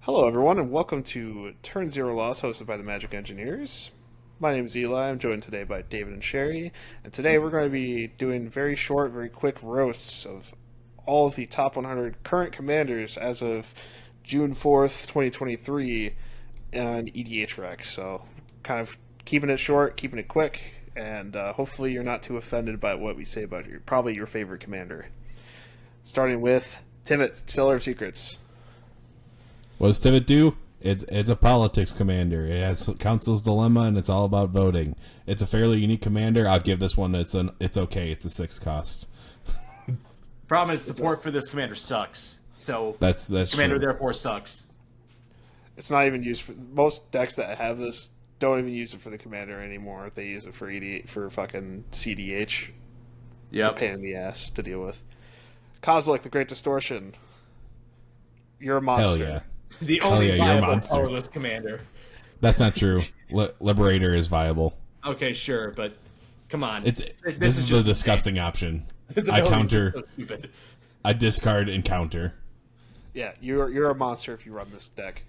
Hello, everyone, and welcome to Turn Zero Loss, hosted by the Magic Engineers. My name is Eli. I'm joined today by David and Sherry, and today we're going to be doing very short, very quick roasts of all of the top 100 current commanders as of June 4th, 2023, on EDH Rec. So, kind of keeping it short, keeping it quick, and hopefully you're not too offended by what we say about probably your favorite commander. Starting with Tivit, Stellar of Secrets. What does Tivit do? It's a politics commander. It has Council's Dilemma, and it's all about voting. It's a fairly unique commander. I'll give this one it's okay. It's a 6 cost. Problem is support for this commander sucks. So That's commander true. therefore sucks. It's not even used for most decks that have this. Don't even use it for the commander anymore. They use it for for fucking CDH. It's a pain in the ass to deal with. Kozilek, the Great Distortion. You're a monster. Hell yeah. The Hell only yeah, you're a viable monster. colorless commander. That's not true. Liberator is viable. Okay, sure, but come on. This is the just disgusting option. This I ability counter. is so stupid. I discard and counter. Yeah, you're a monster if you run this deck.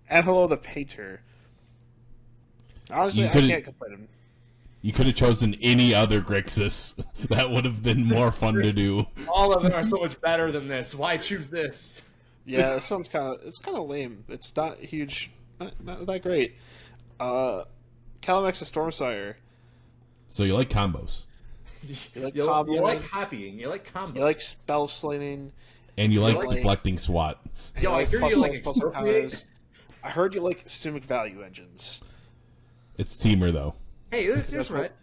Angelo the Painter. Honestly, I can't complain him. You could have chosen any other Grixis. That would have been more fun to do. All of them are so much better than this. Why choose this? Yeah, this one's kind of lame. It's not huge, not that great. Calamex the Stormsire. So you like combos. You like You comboing. like copying. You like combo. You like spell slinging. And you like like- deflecting SWAT. Yo, I hear plus you plus like plus expropriate. counters. I heard you like Simic Value Engines. It's Teamer, though. Hey, there's That's right. what-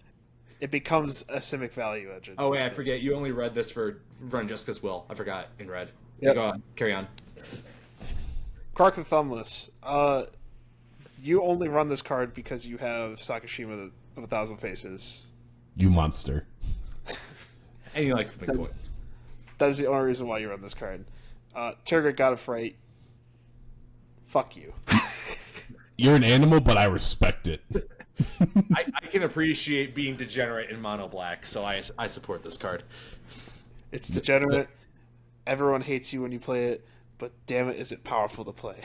It becomes a Simic Value Engine. Oh wait, I forget. You only read this for Run Jessica's Will. I forgot in red. Yep. Go on. Carry on. Krark the Thumbless. You only run this card because you have Sakashima of 1,000 Faces. You monster. And you like flipping coins. That is the only reason why you run this card. Terragate God of Fright. Fuck you. You're an animal, but I respect it. I can appreciate being degenerate in mono black, so I support this card. It's degenerate. Everyone hates you when you play it, but damn it, is it powerful to play.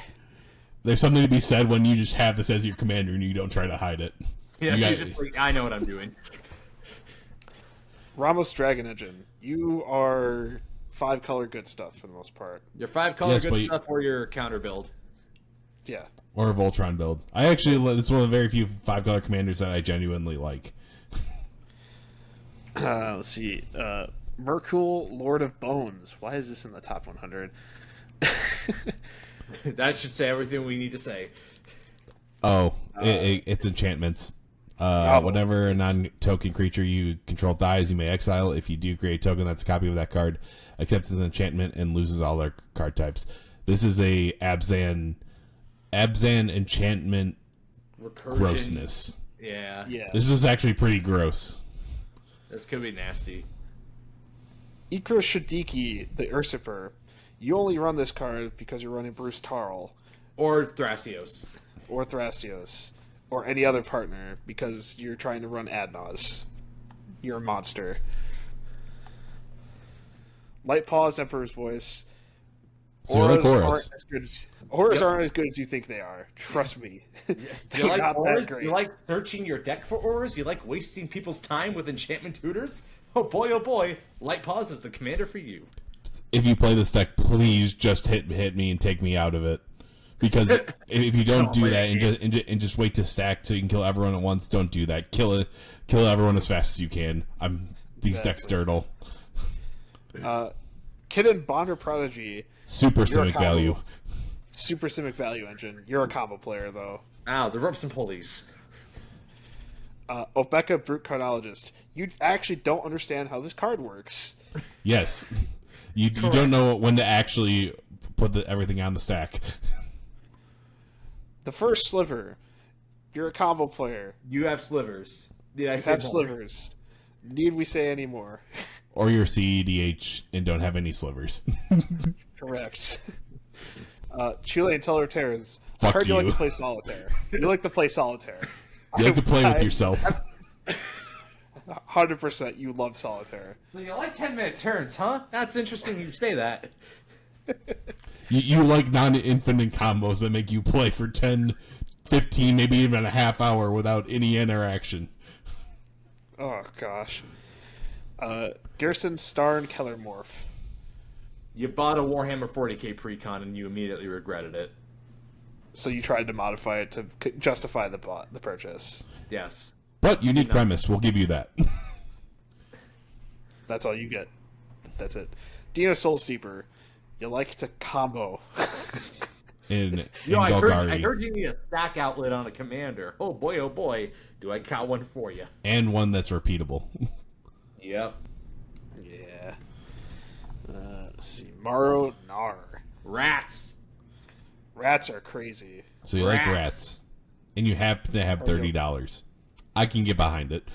There's something to be said when you just have this as your commander and you don't try to hide it. Yeah, You you got- just like, I know what I'm doing. Ramos Dragon Engine. You are 5-color good stuff for the most part. Your 5-color Yes, good but stuff or your counter build. Yeah. Or a Voltron build. This is one of the very few 5-color commanders that I genuinely like. Let's see. Merkul, Lord of Bones. Why is this in the top 100? That should say everything we need to say. Oh, it's enchantments. Whenever a non-token creature you control dies, you may exile. If you do create a token that's a copy of that card, accepts as an enchantment and loses all their card types. This is a Abzan enchantment Recursion. grossness. Yeah. Yeah. This is actually pretty gross. This could be nasty. Ikro Shadiki, the Usurper. You only run this card because you're running Bruce Tarl Or Thrasios. or Thrasios or any other partner because you're trying to run Adnos. You're a monster. Light Paws, Emperor's Voice. So you like Auras Auras. aren't as good as Auras Yep. aren't as good as you think they are. Trust me. Do They're you like not auras? that great. You like searching your deck for auras? You like wasting people's time with enchantment tutors? Oh boy, Light Paws is the commander for you. If you play this deck, please just hit me and take me out of it. Because if you don't do that and just wait to stack so you can kill everyone at once, don't do that. Kill everyone as fast as you can. These decks dirtle. Kidden Bonder Prodigy. Super You're a Simic combo. value. Super Simic Value Engine. You're a combo player, though. Ow, the ropes and pulleys. Obeka Brute Cardiologist. You actually don't understand how this card works. Yes. You don't know when to actually put everything on the stack. The first Sliver. You're a combo player. You have slivers. Did I You say have more? slivers. Need we say any more? Or you're CEDH and don't have any slivers. Correct. Chilean Teller Terrors. I Fuck heard you like you. to play Solitaire. You like to play Solitaire. You like to play with yourself. 100% you love Solitaire. So you like 10-minute turns, huh? That's interesting you say that. You like non-infinite combos that make you play for 10, 15, maybe even a half hour without any interaction. Oh gosh. Gerson, Star, and Kellermorph. You bought a Warhammer 40k precon and you immediately regretted it. So you tried to modify it to justify the purchase. Yes. But unique premise, we'll give you that. That's all you get. That's it. Dina Soul Steeper. You like to combo. in I Golgari. heard you need a stack outlet on a commander. Oh boy, do I got one for you. And one that's repeatable. Yep. Yeah. Let's see. Maro Nar. Rats. Rats are crazy. So you like rats. And you happen to have $30. I can get behind it.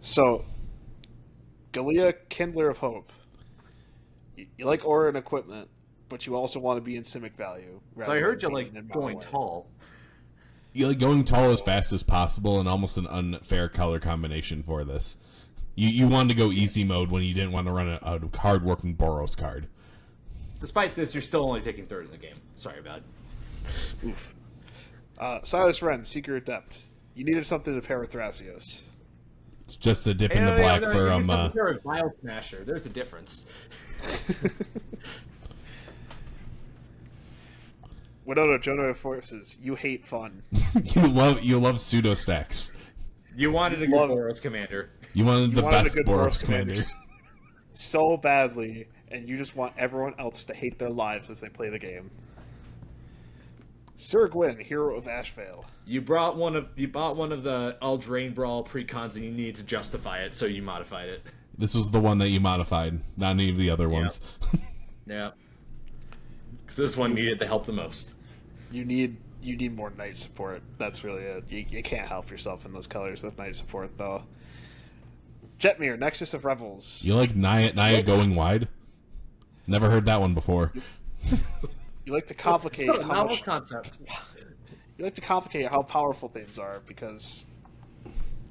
So, Galia, Kindler of Hope. You like aura and equipment, but you also want to be in Simic value. So I heard you being like in going Mono tall. You like going tall as fast as possible and almost an unfair color combination for this. You wanted to go easy mode when you didn't want to run a hard-working Boros card. Despite this, you're still only taking third in the game. Sorry about it. Oof. Silas Wren, Seeker Adept. You needed something to pair with Thrasios. It's just a dip in the black for You're a Vile Smasher. There's a difference. Winona, Jonah of Forces. You hate fun. you love pseudo stacks. You wanted a good Boros commander. You wanted You the wanted a best good Boros commander. so badly, and you just want everyone else to hate their lives as they play the game. Sir Gwyn, Hero of Ashvale. You bought one of the Eldraine Brawl precons and you needed to justify it, so you modified it. This was the one that you modified, not any of the other ones. Yeah. Because this one needed the help the most. You need more knight support. That's really it. You can't help yourself in those colors with knight support, though. Jetmir, Nexus of Revels. You like Naya going wide? Never heard that one before. You like to complicate What a how novel much, concept. you like to complicate how powerful things are because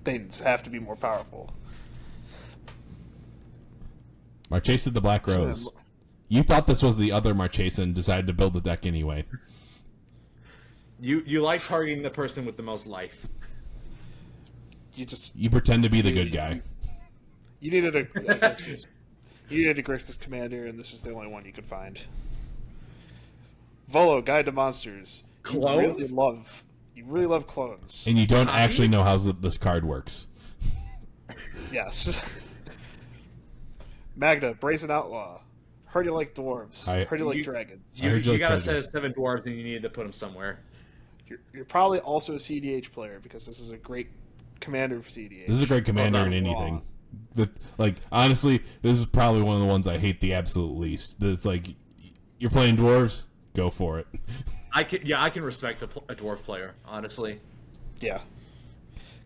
things have to be more powerful. Marchesa the Black Rose. You thought this was the other Marchesa and decided to build the deck anyway. You like targeting the person with the most life. You pretend to be the good guy. You needed a Grixis. You needed a Grixis commander, and this is the only one you could find. Volo, Guide to Monsters. Clones? You really love clones. And you don't actually know how this card works. Yes. Magda, Brazen Outlaw. Heard you like dwarves. Heard you like dragons. You got a set of 7 dwarves and you needed to put them somewhere. You're probably also a CDH player because this is a great commander for CDH. This is a great commander in anything. Honestly, this is probably one of the ones I hate the absolute least. It's like, you're playing dwarves, go for it. I can respect a dwarf player, honestly. Yeah.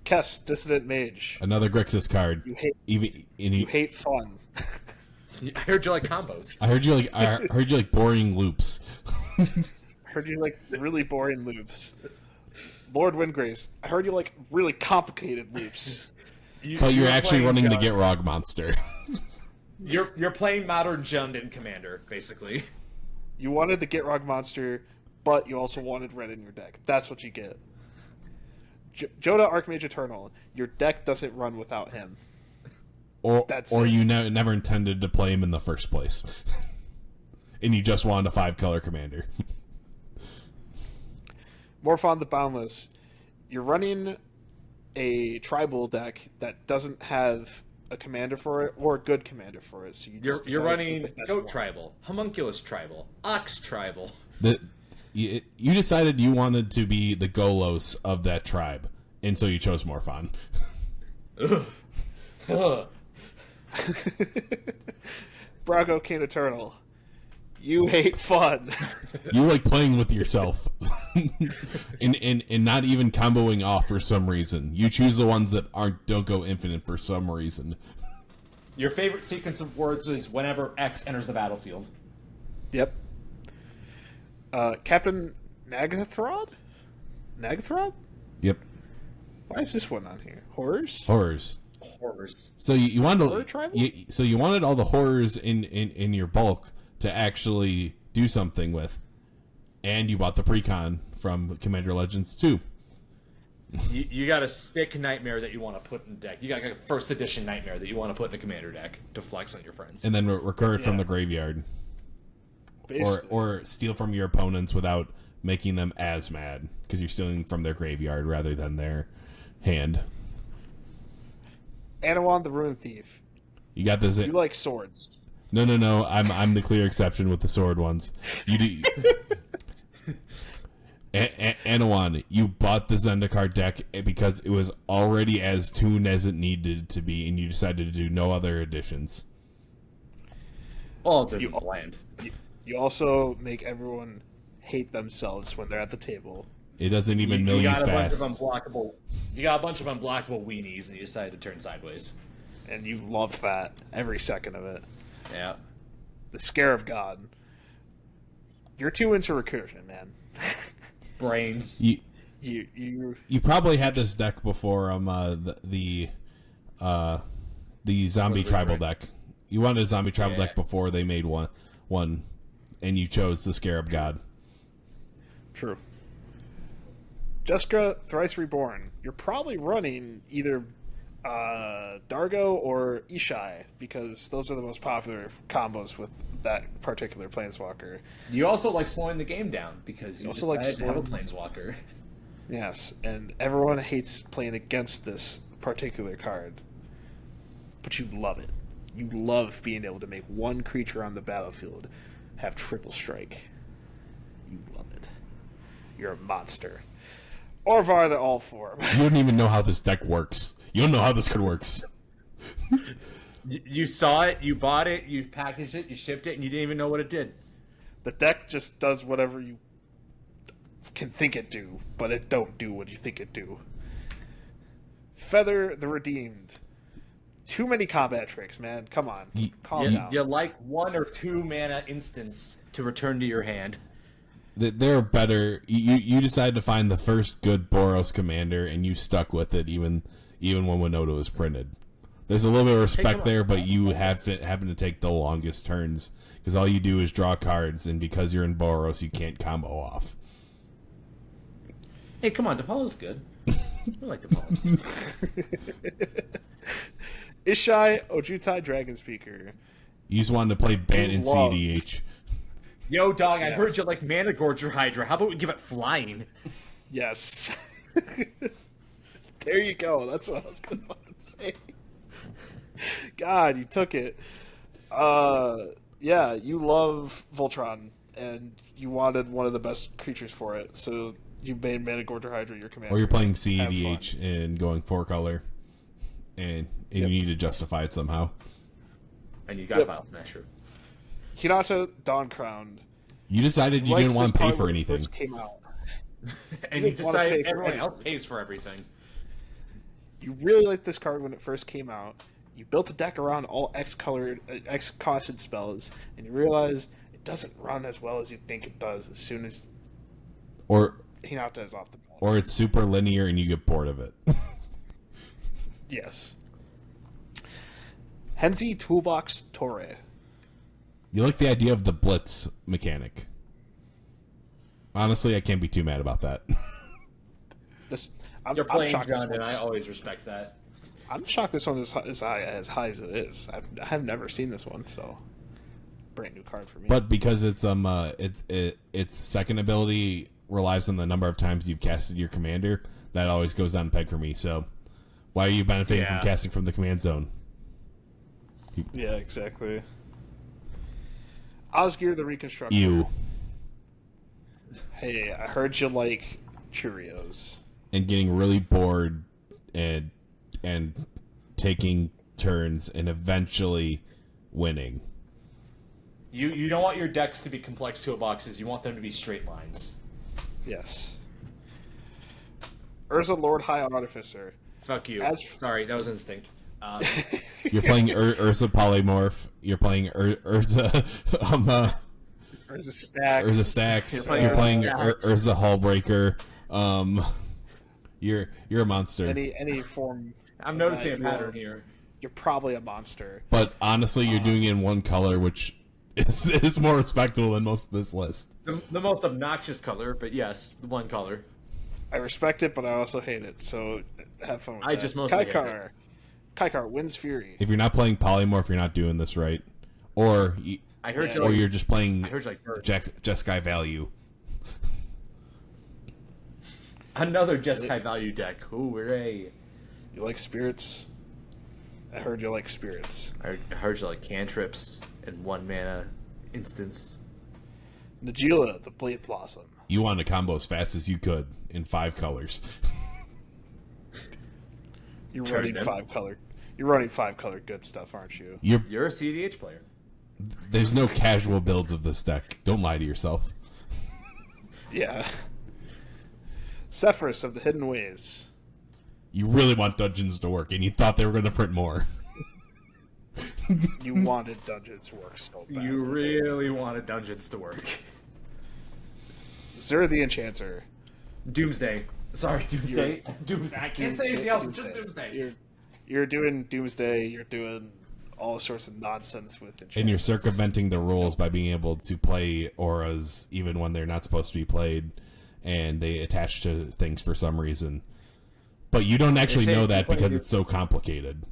Kess, Dissident Mage. Another Grixis card. You hate fun. I heard you like combos. I heard you like boring loops. I heard you like really boring loops. Lord Windgrace, I heard you like really complicated loops. But you're actually running the Gitrog monster. You're playing Modern Jund in Commander, basically. You wanted the Gitrog monster, but you also wanted red in your deck. That's what you get. Joda Archmage Eternal, your deck doesn't run without him. Or you never intended to play him in the first place. And you just wanted a 5-color commander. Morphon the Boundless, you're running a tribal deck that doesn't have a commander for it or a good commander for it. So you're running Goat Tribal, Homunculus Tribal, Ox Tribal. You decided you wanted to be the Golos of that tribe, and so you chose Morphon. Brago King Eternal, you hate fun. You like playing with yourself, and not even comboing off for some reason. You choose the ones that don't go infinite for some reason. Your favorite sequence of words is whenever X enters the battlefield. Yep. Captain Nagathrod? Nagathrod? Yep. Why is this one on here? Horrors? Horrors. Horrors. So you wanted Horror tribal? so you wanted all the horrors in your bulk to actually do something with, and you bought the precon from Commander Legends 2. You got a sick nightmare that you want to put in deck. You got a first edition nightmare that you want to put in a commander deck to flex on your friends. And then recur it from Yeah. the graveyard, Basically. or steal from your opponents without making them as mad because you're stealing from their graveyard rather than their hand. Anawan the Ruin Thief. You got this. You like swords. No. I'm the clear exception with the sword ones. You do. Anawan, you bought the Zendikar deck because it was already as tuned as it needed to be, and you decided to do no other additions. All of them You- bland. You also make everyone hate themselves when they're at the table. It doesn't even mill You you got a fast. bunch of unblockable. You got a bunch of unblockable weenies, and you decided to turn sideways. And you love that every second of it. Yeah. The Scarab God. You're too into recursion, man. Brains. You probably had this deck before the zombie tribal deck. You wanted a zombie tribal deck before they made one, and you chose the Scarab God. True. Jessica Thrice Reborn. You're probably running either Dargo or Ishai because those are the most popular combos with that particular planeswalker. You also like slowing the game down because you also decided like to have a slowing- planeswalker. Yes, and everyone hates playing against this particular card. But you love it. You love being able to make one creature on the battlefield have triple strike. You love it. You're a monster. Orvar the All Form. You don't even know how this deck works. You don't know how this card works. You saw it, you bought it, you packaged it, you shipped it, and you didn't even know what it did. The deck just does whatever you can think it do, but it don't do what you think it do. Feather the Redeemed. Too many combat tricks, man. Come on. Calm down. You like 1 or 2 mana instance to return to your hand. They're better. You decided to find the first good Boros commander, and you stuck with it even when Winota was printed. There's a little bit of respect there, but you happen to take the longest turns because all you do is draw cards, and because you're in Boros, you can't combo off. Hey, come on, DePaulo's good. I like DePaulo. Ishai Ojutai Dragon Speaker. You just wanted to play Bant and love- CDH. Yo, dog, I Yes. heard you like Mana Gorger Hydra. How about we give it flying? Yes. There you go. That's what I was going to say. God, you took it. Yeah, you love Voltron, and you wanted one of the best creatures for it, so you made Managorger Hydra your commander. Or you're playing Have CEDH fun. and going 4-color, and you need to justify it somehow. And you got Yep. File Smasher. Hinata Dawn Crowned. You decided you Liked didn't want to this pay card for when it anything. first came out. And You you didn't wanna pay decided for everyone anything. else pays for everything. You really liked this card when it first came out. You built a deck around all X-colored, X-costed spells, and you realized it doesn't run as well as you think it does as soon as Or Hinata is off the ball. or it's super linear and you get bored of it. Yes. Henzi Toolbox Torre. You like the idea of the blitz mechanic. Honestly, I can't be too mad about that. This I'm, You're I'm playing shocked this John, and one's- I always respect that. I'm shocked this one is as high as it is. I've never seen this one, so brand new card for me. But because its second ability relies on the number of times you've casted your commander, that always goes down a peg for me. So why are you benefiting Yeah. from casting from the command zone? yeah, exactly. Osgir the Reconstructor. You Hey, I heard you like Cheerios. and getting really bored and taking turns and eventually winning. You don't want your decks to be complex toolboxes. You want them to be straight lines. Yes. Urza Lord High Artificer. Fuck you. As- Sorry, that was instinct. You're playing Urza Polymorph. You're playing Urza Urza Stacks. Urza Stacks. You're You're playing playing Urza Stacks. Urza Hullbreaker. You're a monster. Any form I'm noticing a you pattern are- here. You're probably a monster. But honestly, you're doing it in one color, which is more respectable than most of this list. The most obnoxious color, but yes, the one color. I respect it, but I also hate it. So have fun with I that. just mostly hate Kaikar. Kaikar wins Fury. If you're not playing polymorph, you're not doing this right. Or I heard Yeah. you or like. you're just playing I heard you like bird. Jeskai value. Another Jeskai value deck. Ooh, hooray! You like spirits? I heard you like spirits. I heard you like cantrips and 1 mana instance. Najeela, the Blade Blossom. You want to combo as fast as you could in 5 colors. You're Turn running them. 5-color. You're running 5-color good stuff, aren't you? You're a CDH player. There's no casual builds of this deck. Don't lie to yourself. Yeah. Sephiroth of the Hidden Ways. You really want dungeons to work, and you thought they were going to print more. You wanted dungeons to work so bad. You really wanted dungeons to work. Zero the Enchanter. Doomsday. Sorry, Doomsday. Doomsday. I can't say anything else. Just Doomsday. Doomsday. You're doing Doomsday. You're doing all sorts of nonsense with enchantments. And you're circumventing the rules by being able to play auras even when they're not supposed to be played, and they attach to things for some reason. But you don't actually You're saying know that you're playing because your- it's so complicated.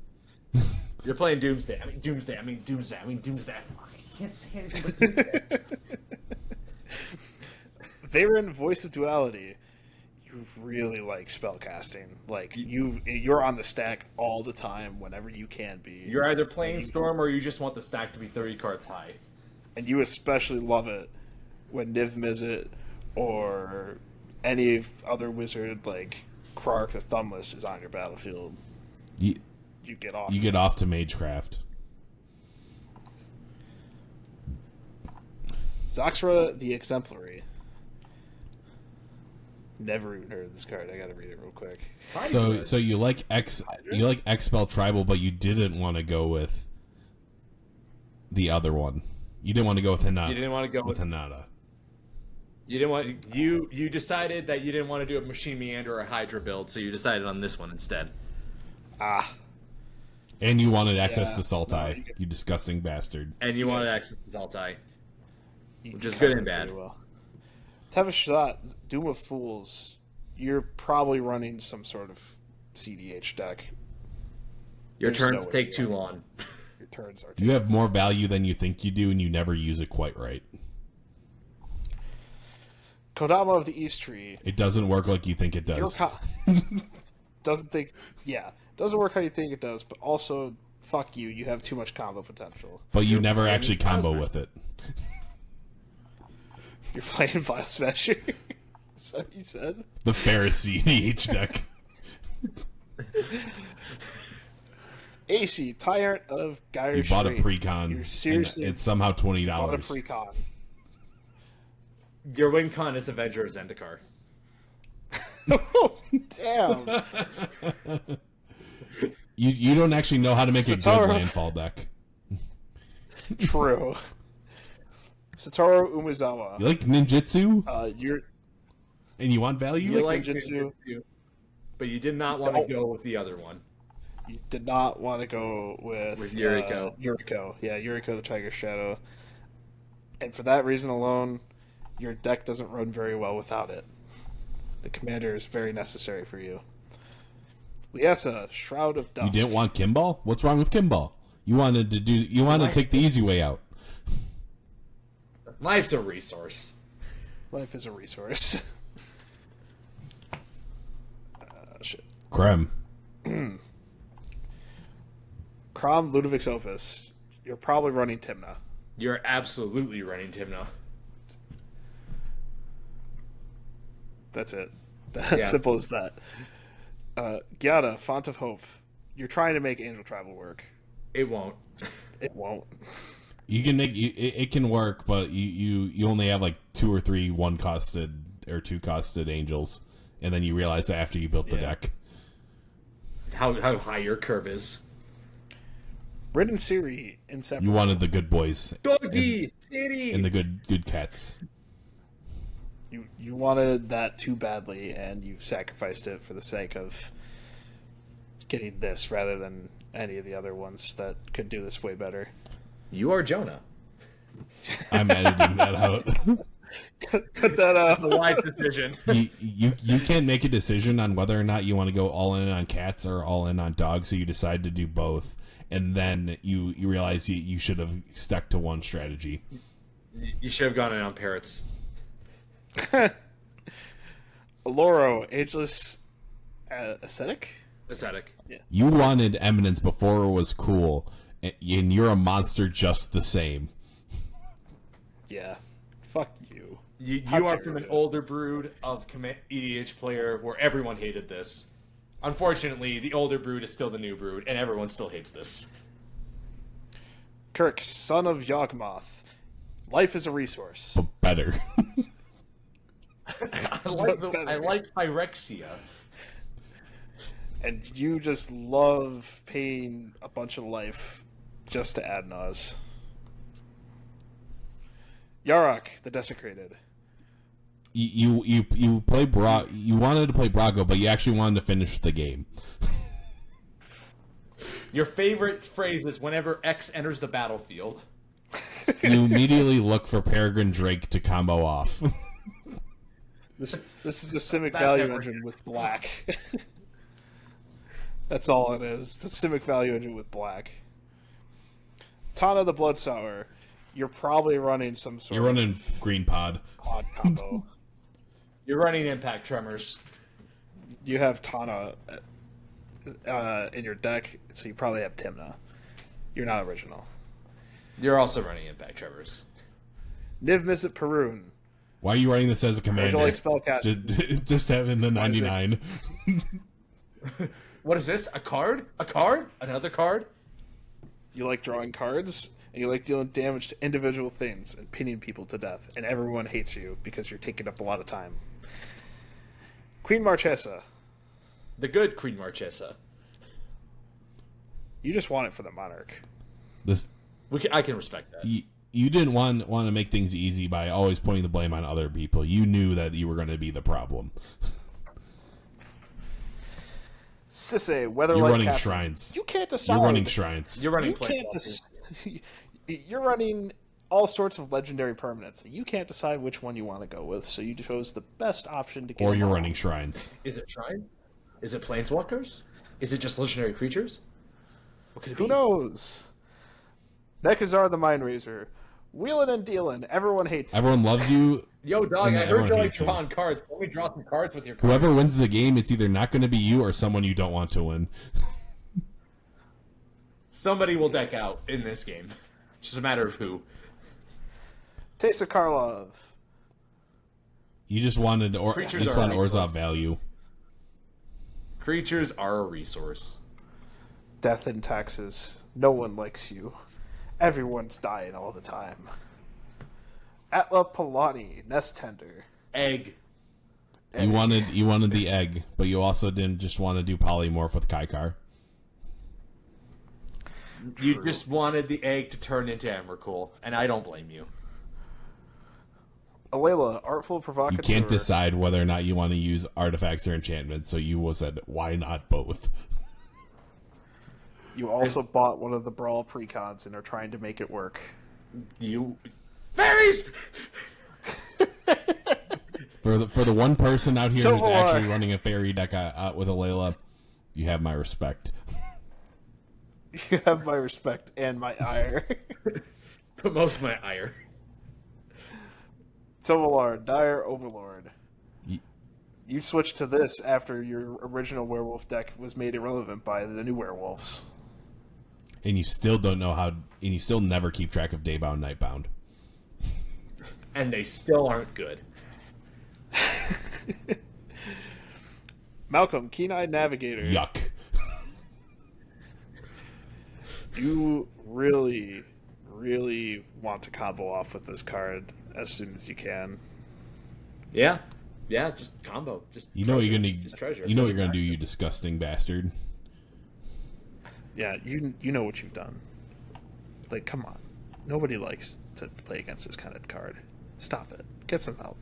You're playing Doomsday. I mean Doomsday. Fuck, I can't say anything but Doomsday. Veyron, Voice of Duality. You really like spellcasting. Like you're on the stack all the time whenever you can be. You're either playing Storm or you just want the stack to be 30 cards high. And you especially love it when Niv Mizzet or any other wizard like Krark the Thumbless is on your battlefield. You, You get off. you get off to Magecraft. Zoxra the Exemplary. Never even heard of this card. I gotta read it real quick. So you like Expel Tribal, but you didn't want to go with the other one. You didn't want to go with Hinata. You didn't want to go with with. Hinata. You didn't want. You decided that you didn't want to do a Machine Meander or a Hydra build, so you decided on this one instead. Ah, And you wanted access Yeah, to Sultai, no, you get- you disgusting bastard. And you wanted Yes. access to Zaltai. you Which is covered good and it bad. pretty well. Tevashot, Doom of Fools. You're probably running some sort of CDH deck. Your There's turns no way take you too are. long. Your turns are. You have more value than you think you do, and you never use it quite right. Kodama of the East Tree. It doesn't work like you think it Your does. doesn't think. Yeah, doesn't work how you think it does. But also, fuck you. You have too much combo potential. But you never playing actually Plasma. combo with it. You're playing Vile Smasher. Is that what you said? The Pharisee DH deck. AC, Tyrant of Gyre You bought a Strait. precon, You're and seriously it's somehow bought a $20. precon. Your win con is Avenger of Zendikar. Damn. You don't actually know how to make a good Satoru- landfall deck. True. Satoru Umezawa. You like ninjutsu, You're and you want value? You like like ninjutsu? ninjutsu, but you did not want to go with the other one. you did not want to go with Yuriko. Yuriko, yeah, Yuriko the Tiger Shadow, and for that reason alone, your deck doesn't run very well without it. The commander is very necessary for you. Liesa, Shroud of Dusk. You didn't want Kimball? What's wrong with Kimball? You wanted to take the easy way out. Life's a resource. Life is a resource. Shit. Krem. Crom, Ludovic's Opus. You're probably running Timna. You're absolutely running Timna. That's it. Yeah. Simple as that. Gyata, Font of Hope. You're trying to make Angel Travel work. It won't. It won't. You can make it can work, but you only have like 2 or 3 1-costed or 2-costed angels, and then you realize that after you built the Yeah. deck. How high your curve is. Rin Siri, Inseparable. You wanted the good boys Doggy! Kitty! and the good cats. You wanted that too badly, and you sacrificed it for the sake of getting this rather than any of the other ones that could do this way better. You are Jonah. I'm editing that out. Cut that out. A wise decision. You can't make a decision on whether or not you want to go all in on cats or all in on dogs, so you decide to do both, and then you realize you should have stuck to one strategy. You should have gone in on parrots. Loro, ageless ascetic? Ascetic. Yeah. You wanted Eminence before it was cool, and you're a monster just the same. Yeah. Fuck you. You How are dare from an you. older brood of EDH player where everyone hated this. Unfortunately, the older brood is still the new brood, and everyone still hates this. Kirk, son of Yawgmoth. Life is a resource. But better. I like Phyrexia. And you just love paying a bunch of life just to Adnaz. Yarok, the Desecrated. You play you wanted to play Brago, but you actually wanted to finish the game. Your favorite phrase is whenever X enters the battlefield. You immediately look for Peregrine Drake to combo off. This is a Simic That's value never engine with black. That's all it is. The Simic value engine with black. Tana the Bloodsour. You're probably running some sort You're of running Green Pod. pod combo. You're running Impact Tremors. You have Tana in your deck, so you probably have Timna. You're not original. You're also running Impact Tremors. Niv Mizzet Perun. Why are you writing this as a commander? Original spellcaster. Just having the 99. What is this? A card? A card? Another card? You like drawing cards, and you like dealing damage to individual things and pinning people to death, and everyone hates you because you're taking up a lot of time. Queen Marchesa. The good Queen Marchesa. You just want it for the Monarch. This I can respect that. you didn't want to make things easy by always pointing the blame on other people. You knew that you were going to be the problem. Sisse, Weatherlight You're running Captain. shrines. You can't decide. You're running shrines. You're running You Planeswalkers. can't You're running all sorts of legendary permanents. You can't decide which one you want to go with, so you chose the best option to get. Or them you're all. running shrines. Is it Shrine? Is it Planeswalkers? Is it just legendary creatures? What could it Who be? knows? Nekazar the Mind Razor. Wheeling and dealing. Everyone hates you. Everyone loves you. Yo, dog, And I heard everyone you like hates you. drawing cards. Let me draw some cards with your cards. Whoever wins the game, it's either not going to be you or someone you don't want to win. Somebody will deck out in this game. It's just a matter of who. Teysa Karlov. You just wanted Creatures just are want excellent. Orzhov value. Creatures are a resource. Death and taxes. No one likes you. Everyone's dying all the time. Atla Palani, Nest Tender. Egg. You wanted the egg, but you also didn't just want to do polymorph with Kaikar. You just wanted the egg to turn into Emrakul, and I don't blame you. Alela, Artful You Provocateur. can't decide whether or not you want to use artifacts or enchantments, so you said, why not both? You also bought one of the Brawl precons and are trying to make it work. You... Fairies! For the one person out here who's Tovar. actually running a fairy deck out with Alela, you have my respect. You have my respect and my ire. But most of my ire. Tovalar, Dire Overlord. Ye- You switched to this after your original werewolf deck was made irrelevant by the new werewolves. And you still don't know how, and you still never keep track of Daybound, Nightbound. And they still aren't good. Malcolm, Keen-Eyed Navigator. Yuck. You really, really want to combo off with this card as soon as you can. Yeah. Yeah, just combo. Just You know what you're gonna, just treasure. you know what you're gonna do, you disgusting bastard. Yeah, you know what you've done. Like, come on. Nobody likes to play against this kind of card. Stop it. Get some help.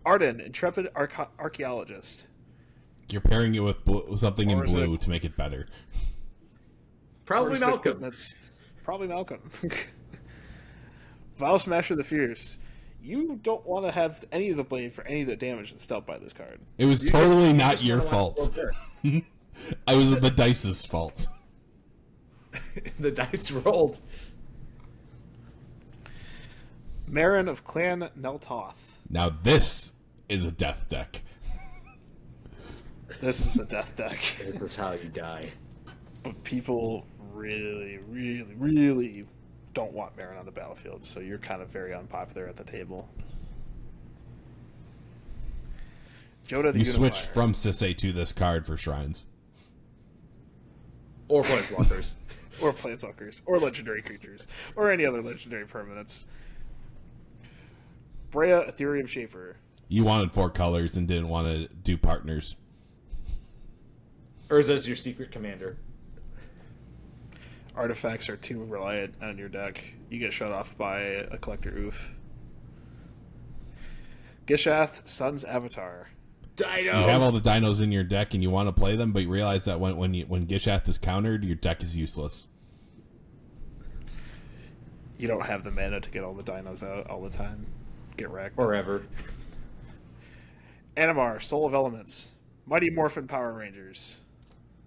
Arden, Intrepid Archaeologist. You're pairing it with something in Or is blue it- to make it better. Probably Or is it- Malcolm. That's probably Malcolm. Vile Smasher the Fierce. You don't want to have any of the blame for any of the damage that's dealt by this card. It was You totally just not your wanna watch fault. World I was the dice's fault. The dice rolled. Marin of Clan Neltoth. Now this is a death deck. This is a death deck. This is how you die. But people really, really, really don't want Marin on the battlefield, so you're kind of very unpopular at the table. Joda the You Unifier. switched from Sisei to this card for shrines. Or Planeswalkers. Or Planeswalkers, or legendary creatures, or any other legendary permanents. Brea Ethereum Shaper. You wanted 4 colors and didn't want to do partners. Urza's your secret commander. Artifacts are too reliant on your deck. You get shut off by a collector oof. Gishath, Sun's Avatar. Dinos! You have all the dinos in your deck and you want to play them, but you realize that when Gishath is countered, your deck is useless. You don't have the mana to get all the dinos out all the time. Get wrecked. Forever. Animar, Soul of Elements. Mighty Morphin Power Rangers.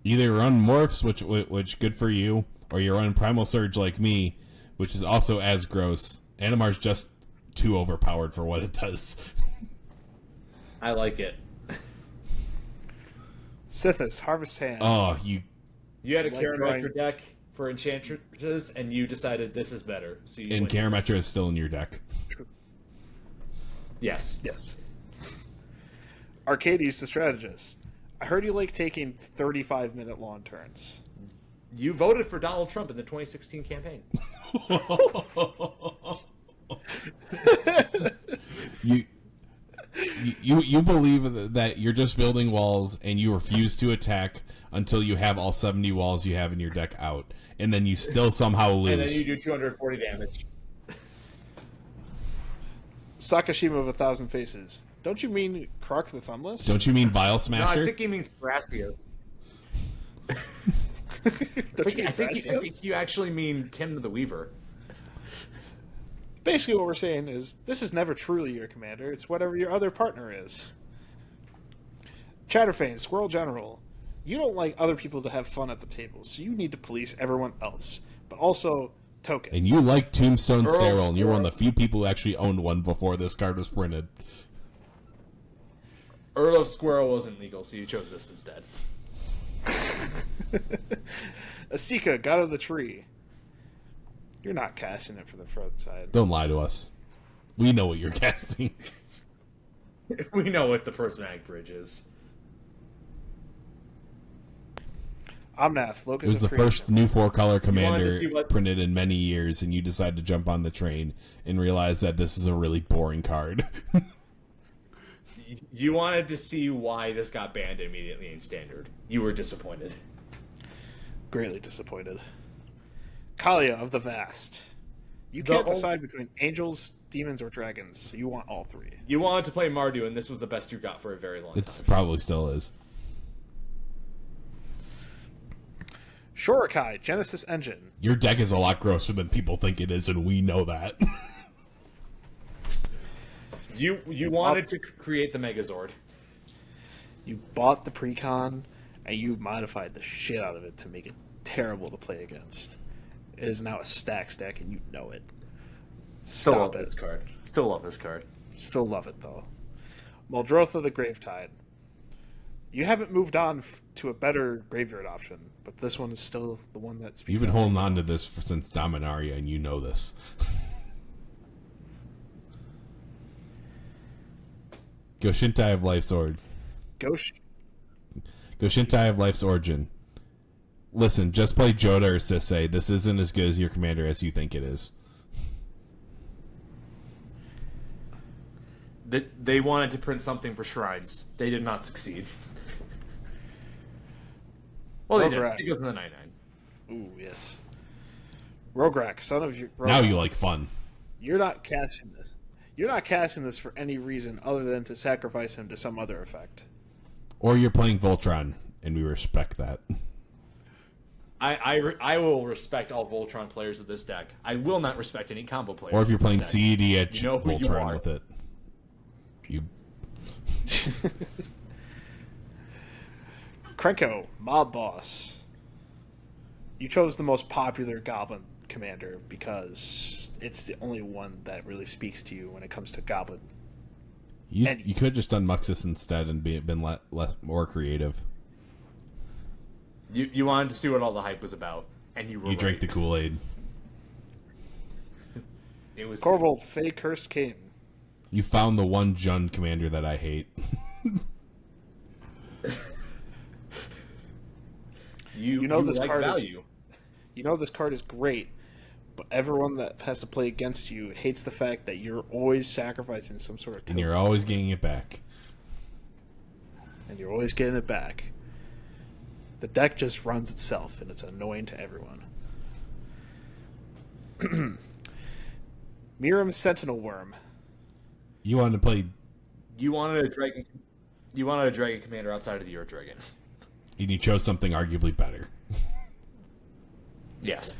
Either run Morphs, which good for you, or you run Primal Surge like me, which is also as gross. Animar's just too overpowered for what it does. I like it. Sithis, Harvest Hand. Oh, You had a Like Karametra drawing- deck for Enchantresses, and you decided this is better. So you and went- Karametra is still in your deck. Yes. Yes. Arcades, the Strategist. I heard you like taking 35-minute long turns. You voted for Donald Trump in the 2016 campaign. You believe that you're just building walls and you refuse to attack until you have all 70 walls you have in your deck out, and then you still somehow lose. And then you do 240 damage. Sakashima of 1,000 Faces. Don't you mean Krark the Thumbless? Don't you mean Vile No, Smasher? I think he means Thrasios. Don't you mean I think Thrasios? you actually mean Tim the Weaver. Basically, what we're saying is this is never truly your commander. It's whatever your other partner is. Chatterfane, Squirrel General. You don't like other people to have fun at the table, so you need to police everyone else, but also tokens. And you like Tombstone Earl Sterile, and you're one of the Squirrel. few people who actually owned one before this card was printed. Earl of Squirrel wasn't legal, so you chose this instead. Asika, God of the Tree. You're not casting it for the front side. Don't lie to us. We know what you're casting. We know what the Prismatic Bridge is. Omnath, It Locus was the of Creation. first new 4-color commander see what- printed in many years, and you decided to jump on the train and realize that this is a really boring card. You wanted to see why this got banned immediately in Standard. You were disappointed. Greatly disappointed. Kalia of the Vast. You The can't ol- decide between angels, demons, or dragons, so you want all three. You wanted to play Mardu, and this was the best you got for a very long It's time. probably still is. Shorikai, Genesis Engine. Your deck is a lot grosser than people think it is, and we know that. You wanted to create the Megazord. You bought the precon, and you modified the shit out of it to make it terrible to play against. It is now a stack, and you know it. Still Stop love it. this card. Still love this card. Still love it, though. Muldrotha the Gravetide. You haven't moved on to a better graveyard option, but this one is still the one that speaks You've been out. holding on to this since Dominaria, and you know this. Goshintai of Life's Origin. Ghost. Goshintai of Life's Origin. Listen, just play Joda or Sisei. This isn't as good as your commander as you think it is. They wanted to print something for Shrines. They did not succeed. Well, they did. Rograk. It goes in the 9/9. Ooh, yes. Rograk, son of your. Now you like fun. You're not casting this. You're not casting this for any reason other than to sacrifice him to some other effect. Or you're playing Voltron, and we respect that. I will respect all Voltron players of this deck. I will not respect any combo players. Or if you're playing deck. CEDH You know who you Voltron are. with it. You Krenko, Mob Boss. You chose the most popular Goblin commander because it's the only one that really speaks to you when it comes to Goblin. you could have just done Muxus instead and been more creative. You wanted to see what all the hype was about, and you were You drank the Kool-Aid. It was Corvold, Fey Cursed King. You found the one Jund commander that I hate. you know this like card is- value. You know this card is great, but everyone that has to play against you hates the fact that you're always sacrificing some sort of And token, you're always getting it back. and you're always getting it back. The deck just runs itself, and it's annoying to everyone. Miram Sentinel Worm. You wanted to play, You wanted a dragon. You wanted a dragon commander outside of the Earth Dragon. and you chose something arguably better. Yes.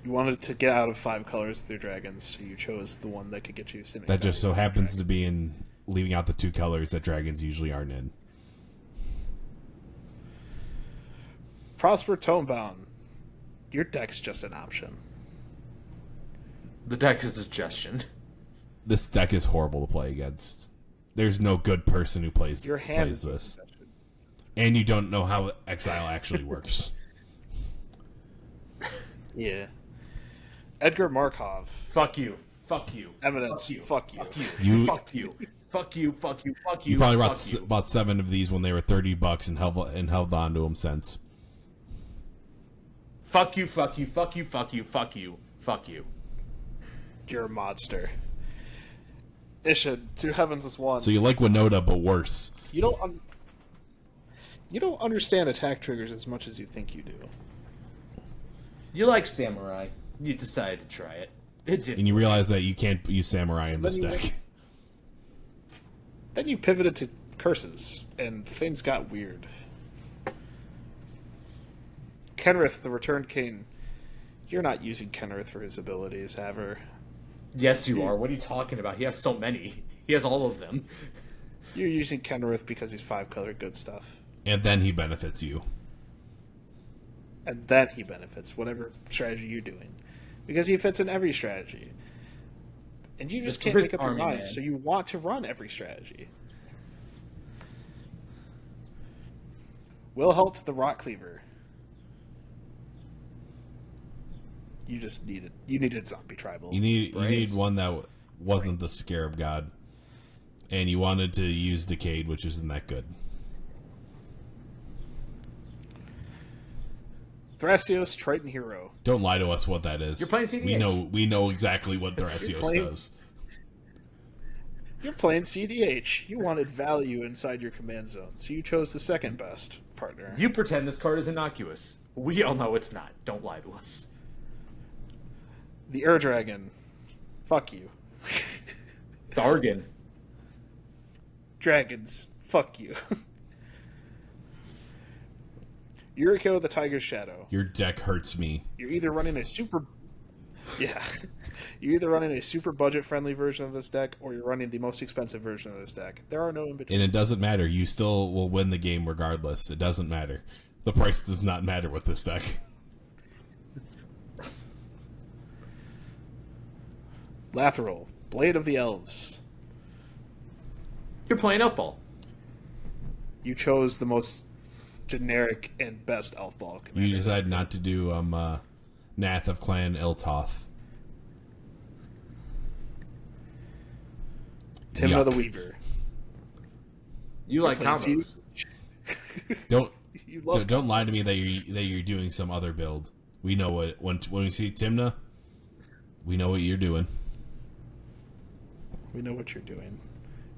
You wanted to get out of 5 colors with your dragons, so you chose the one that could get you Simic That just so value with your happens to be dragons. in leaving out the 2 colors that dragons usually aren't in. Prosper Tomebound. Your deck's just an option. The deck is a suggestion. This deck is horrible to play against. There's no good person who plays Your hand plays is this. just an option. And you don't know how Exile actually works. Yeah. Edgar Markov. Fuck you. Fuck you. Eminence. Fuck you. Fuck you. Fuck you. You- Fuck you. Fuck you. Fuck you. Fuck you. You probably fuck you. bought 7 of these when they were $30 and held on to them since. Fuck you. Fuck you. Fuck you. Fuck you. Fuck you. Fuck you. You're a monster. Ishid, 2 heavens is 1. So you like Winota, but worse. You don't understand attack triggers as much as you think you do. You like Samurai. You decided to try it. It didn't. And you realize that you can't use Samurai in this then you deck. Then you pivoted to curses, and things got weird. Kenrith, the Returned King. You're not using Kenrith for his abilities, ever. Yes, you are. What are you talking about? He has so many. He has all of them. You're using Kenrith because he's 5-color good stuff. And then he benefits you. And then he benefits whatever strategy you're doing. Because he fits in every strategy. And you just It's can't his make up your army, mind, man. so you want to run every strategy. Wilhelt the Rock Cleaver. You just needed zombie tribal. You need Braves. one that wasn't the Scarab God. And you wanted to use Decayed, which isn't that good. Thrasios Triton Hero. Don't lie to us what that is. You're playing CDH. We know exactly what Thrasios playing- does. You're playing CDH. You wanted value inside your command zone, so you chose the second best partner. You pretend this card is innocuous. We all know it's not. Don't lie to us. The Ur-Dragon. Fuck you. Dargan. Dragons. Fuck you. Yuriko the Tiger's Shadow. Your deck hurts me. You're either running a super... Yeah. You're either running a super budget-friendly version of this deck, or you're running the most expensive version of this deck. There are no in-between. And it doesn't matter. You still will win the game regardless. It doesn't matter. The price does not matter with this deck. Lathril, Blade of the Elves. You're playing Elf Ball. You chose the most generic and best elf ball commander. You decide not to do Nath of Clan Iltoth. Timna the Yuck. Weaver. You like playing combos. You love Don't lie to me that you're doing some other build. We know what when we see Timna, we know what you're doing. We know what you're doing.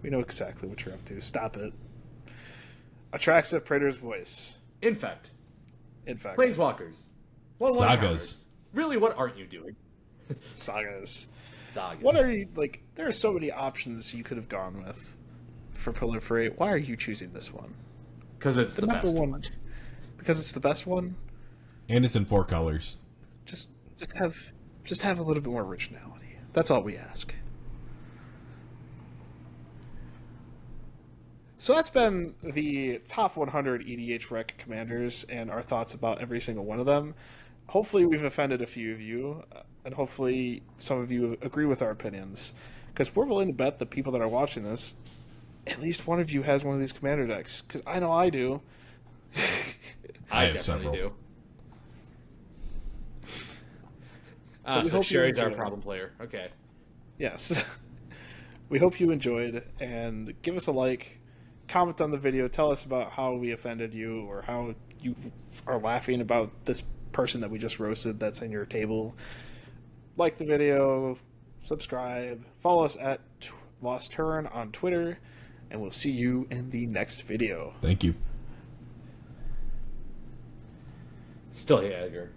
We know exactly what you're up to. Stop it. Atraxa Praetor's Voice. Infect. In fact, Planeswalkers. Sagas. Counters. Really, what aren't you doing? Sagas. Sagas. What are you like? There are so many options you could have gone with for Proliferate. Why are you choosing this one? Because it's the number best one. one. Because it's the best one. And it's in 4 colors. Just have a little bit more originality. That's all we ask. So that's been the top 100 EDH Rec commanders and our thoughts about every single one of them. Hopefully we've offended a few of you, and hopefully some of you agree with our opinions. Because we're willing to bet the people that are watching this, at least one of you has one of these commander decks. Because I know I do. I have definitely several. do. So we So hope you Sherry's our enjoy. problem player. Okay. Yes. We hope you enjoyed, and give us a like, comment on the video, tell us about how we offended you, or how you are laughing about this person that we just roasted that's in your table. Like the video, subscribe, follow us at Lost Turn on Twitter, and we'll see you in the next video. Thank you. Still hate Edgar.